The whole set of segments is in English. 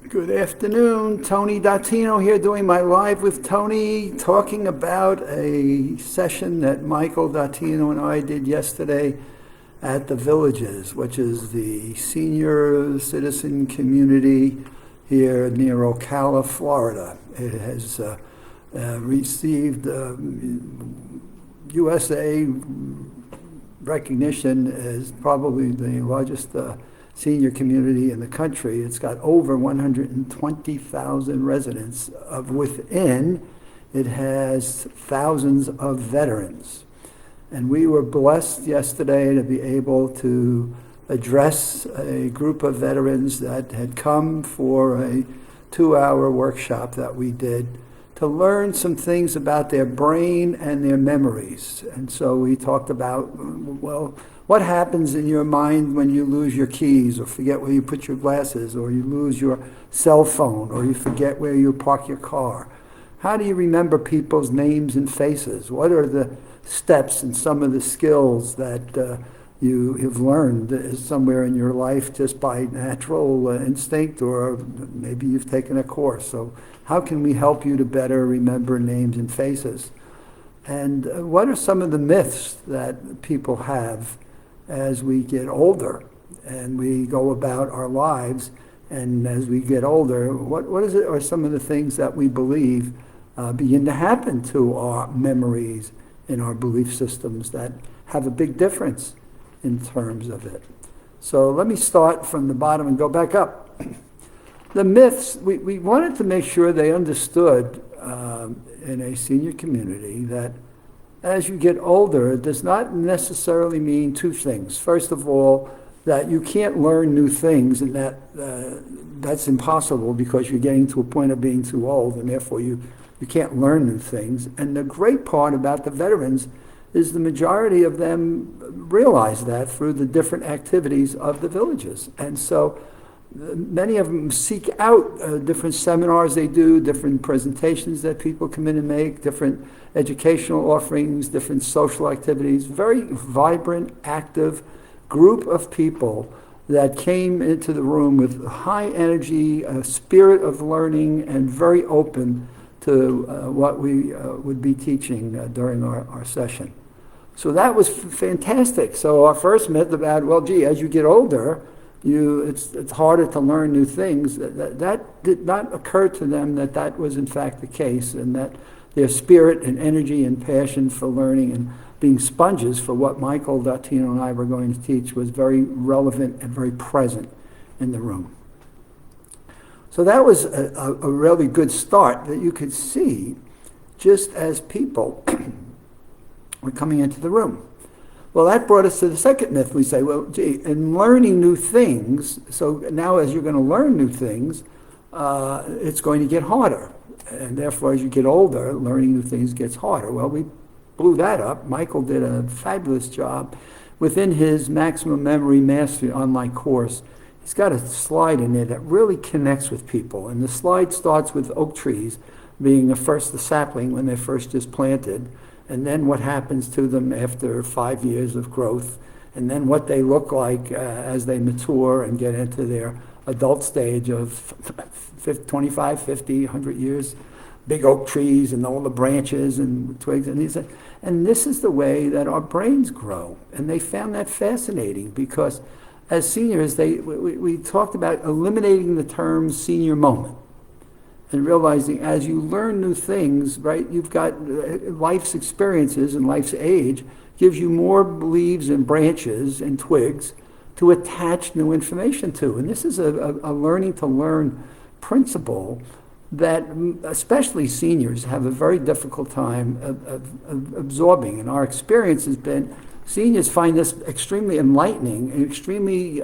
Good afternoon, Tony Dottino here doing my Live with Tony, talking about a session that Michael Dottino and I did yesterday at the Villages, which is the senior citizen community here near Ocala, Florida. It has received USA recognition as probably the largest senior community in the country. It's got over 120,000 residents. Within, it has thousands of veterans. And we were blessed yesterday to be able to address a group of veterans that had come for a 2-hour workshop that we did to learn some things about their brain and their memories. And so we talked about, well, what happens in your mind when you lose your keys or forget where you put your glasses, or you lose your cell phone, or you forget where you park your car? How do you remember people's names and faces? What are the steps and some of the skills that you've learned somewhere in your life just by natural instinct, or maybe you've taken a course? So how can we help you to better remember names and faces? And what are some of the myths that people have as we get older and we go about our lives? And as we get older, what is it, or some of the things that we believe begin to happen to our memories and our belief systems that have a big difference in terms of it? So let me start from the bottom and go back up. The myths, we wanted to make sure they understood in a senior community that as you get older, it does not necessarily mean two things. First of all, that you can't learn new things, and that's impossible because you're getting to a point of being too old, and therefore you can't learn new things. And the great part about the veterans is the majority of them realize that through the different activities of the villages. And so many of them seek out different seminars they do, different presentations that people come in and make, different educational offerings, different social activities. Very vibrant, active group of people that came into the room with high energy, a spirit of learning, and very open to what we would be teaching during our session. So that was fantastic. So our first myth about, well, gee, as you get older, it's harder to learn new things. That did not occur to them that was in fact the case, and that their spirit and energy and passion for learning and being sponges for what Michael Dottino and I were going to teach was very relevant and very present in the room. So that was a really good start that you could see just as people were coming into the room. Well, that brought us to the second myth. We say, well, gee, in learning new things, so now as you're going to learn new things, it's going to get harder. And therefore, as you get older, learning new things gets harder. Well, we blew that up. Michael did a fabulous job within his Maximum Memory Mastery online course. He's got a slide in there that really connects with people. And the slide starts with oak trees being the sapling when they're first just planted, and then what happens to them after 5 years of growth, and then what they look like as they mature and get into their adult stage of 25, 50, 100 years, big oak trees and all the branches and twigs. And this is the way that our brains grow. And they found that fascinating because as seniors, we talked about eliminating the term senior moment and realizing as you learn new things, right, you've got life's experiences and life's age gives you more leaves and branches and twigs to attach new information to. And this is a learning to learn principle that especially seniors have a very difficult time of absorbing. And our experience has been seniors find this extremely enlightening and extremely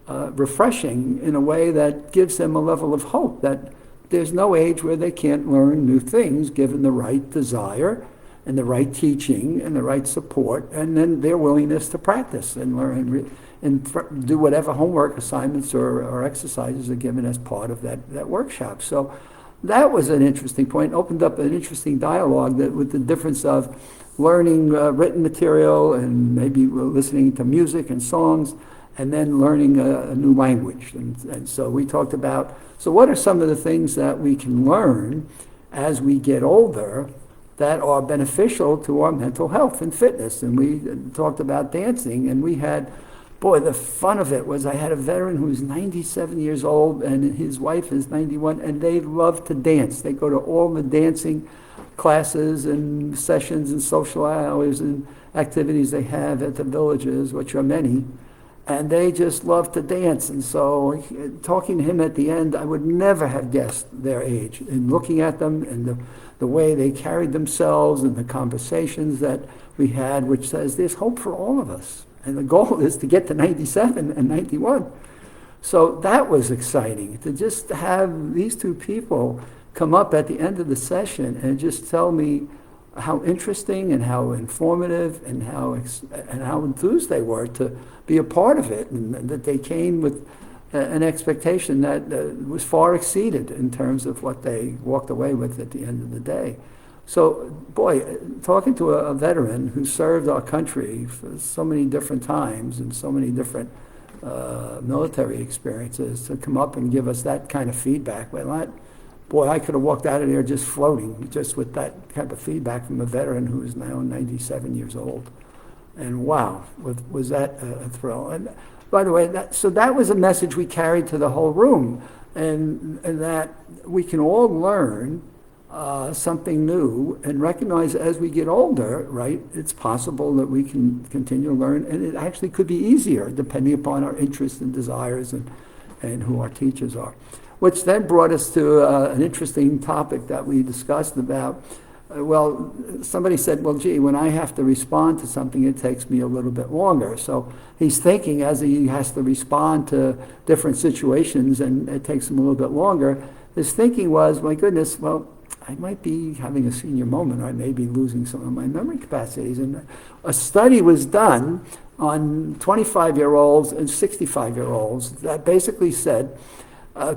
refreshing in a way that gives them a level of hope that there's no age where they can't learn new things given the right desire and the right teaching and the right support, and then their willingness to practice and learn and do whatever homework assignments or exercises are given as part of that workshop. So that was an interesting point, opened up an interesting dialogue that with the difference of learning written material and maybe listening to music and songs, and then learning a new language. And so we talked about, so what are some of the things that we can learn as we get older that are beneficial to our mental health and fitness? And we talked about dancing, and we had, boy, the fun of it was I had a veteran who's 97 years old, and his wife is 91, and they love to dance. They go to all the dancing classes and sessions and social hours and activities they have at the villages, which are many, and they just love to dance. And so talking to him at the end, I would never have guessed their age. And looking at them and the way they carried themselves and the conversations that we had, which says there's hope for all of us. And the goal is to get to 97 and 91. So that was exciting, to just have these two people come up at the end of the session and just tell me how interesting and how informative and how enthused they were to be a part of it, and that they came with an expectation that was far exceeded in terms of what they walked away with at the end of the day. So, boy, talking to a veteran who served our country for so many different times and so many different military experiences, to come up and give us that kind of feedback, boy, I could have walked out of there just floating, just with that kind of feedback from a veteran who is now 97 years old. And wow, was that a thrill. And by the way, that was a message we carried to the whole room, and that we can all learn something new and recognize as we get older, right, it's possible that we can continue to learn, and it actually could be easier depending upon our interests and desires and who our teachers are. Which then brought us to an interesting topic that we discussed about, somebody said, well, gee, when I have to respond to something, it takes me a little bit longer. So he's thinking as he has to respond to different situations and it takes him a little bit longer, his thinking was, my goodness, well, I might be having a senior moment, or I may be losing some of my memory capacities. And a study was done on 25-year-olds and 65-year-olds that basically said,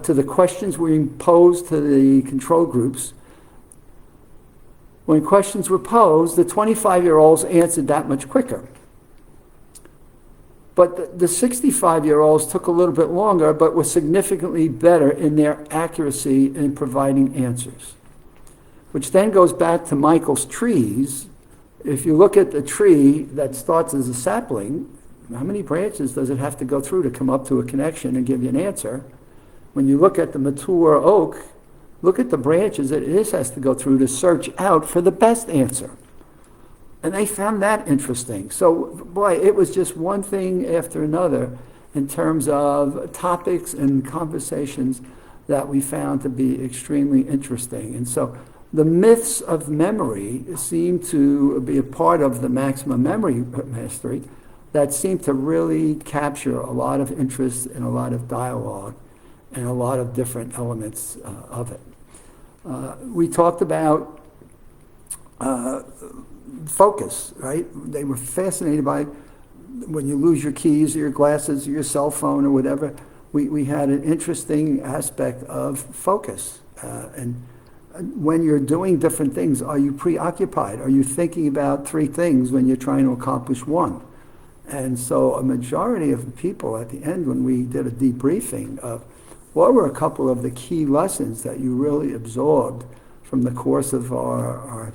to the questions we posed to the control groups, when questions were posed, the 25-year-olds answered that much quicker. But the 65-year-olds took a little bit longer, but were significantly better in their accuracy in providing answers. Which then goes back to Michael's trees. If you look at the tree that starts as a sapling, how many branches does it have to go through to come up to a connection and give you an answer? When you look at the mature oak, look at the branches that it has to go through to search out for the best answer. And they found that interesting. So, boy, it was just one thing after another in terms of topics and conversations that we found to be extremely interesting. And so the myths of memory seem to be a part of the maximum memory mastery that seem to really capture a lot of interest and a lot of dialogue and a lot of different elements of it. We talked about focus, right? They were fascinated by when you lose your keys or your glasses or your cell phone or whatever. We had an interesting aspect of focus. And when you're doing different things, are you preoccupied? Are you thinking about three things when you're trying to accomplish one? And so a majority of the people at the end, when we did a debriefing of what were a couple of the key lessons that you really absorbed from the course of our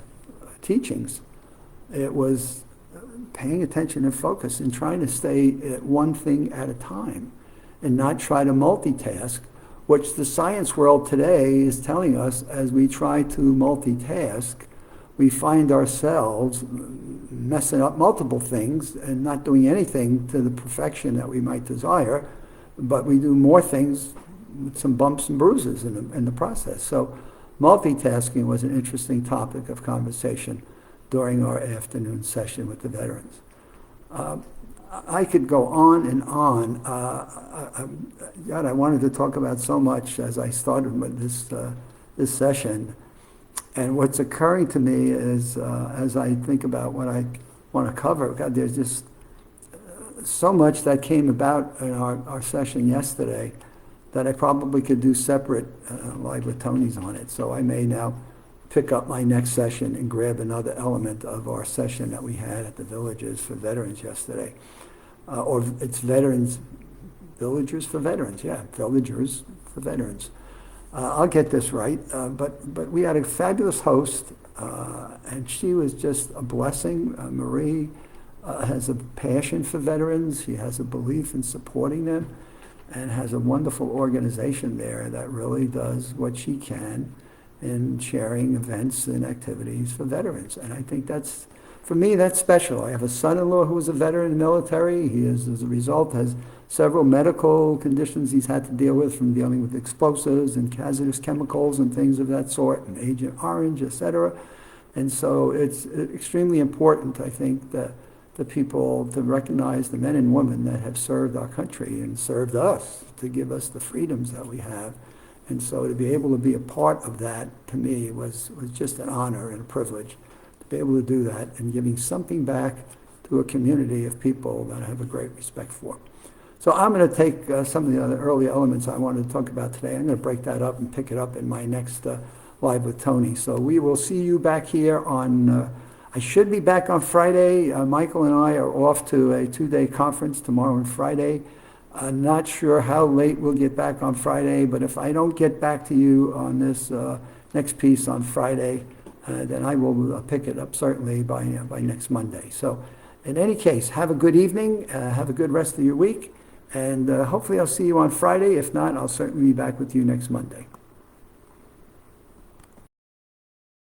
teachings, it was paying attention and focus and trying to stay at one thing at a time and not try to multitask, which the science world today is telling us as we try to multitask, we find ourselves messing up multiple things and not doing anything to the perfection that we might desire, but we do more things with some bumps and bruises in the process. So multitasking was an interesting topic of conversation during our afternoon session with the veterans. I could go on and on. God, I wanted to talk about so much as I started with this session. And what's occurring to me is, as I think about what I want to cover, God, there's just so much that came about in our session yesterday that I probably could do separate live with Tony's on it. So I may now pick up my next session and grab another element of our session that we had at the villages for veterans yesterday. Or it's veterans Villagers for Veterans, yeah, Villagers for Veterans. I'll get this right, but we had a fabulous host, and she was just a blessing. Marie has a passion for veterans. She has a belief in supporting them, and has a wonderful organization there that really does what she can in sharing events and activities for veterans. And I think that's, for me, that's special. I have a son-in-law who was a veteran in the military. He is, as a result, has several medical conditions he's had to deal with, from dealing with explosives and hazardous chemicals and things of that sort, and Agent Orange, et cetera. And so it's extremely important, I think, that the people to recognize the men and women that have served our country and served us to give us the freedoms that we have. And so to be able to be a part of that, to me, was just an honor and a privilege to be able to do that and giving something back to a community of people that I have a great respect for. So I'm going to take some of the other early elements I wanted to talk about today. I'm going to break that up and pick it up in my next Live with Tony. So we will see you back here on, I should be back on Friday. Michael and I are off to a 2-day conference tomorrow and Friday. I'm not sure how late we'll get back on Friday, but if I don't get back to you on this next piece on Friday, then I will pick it up certainly by next Monday. So in any case, have a good evening, have a good rest of your week, and hopefully I'll see you on Friday. If not, I'll certainly be back with you next Monday.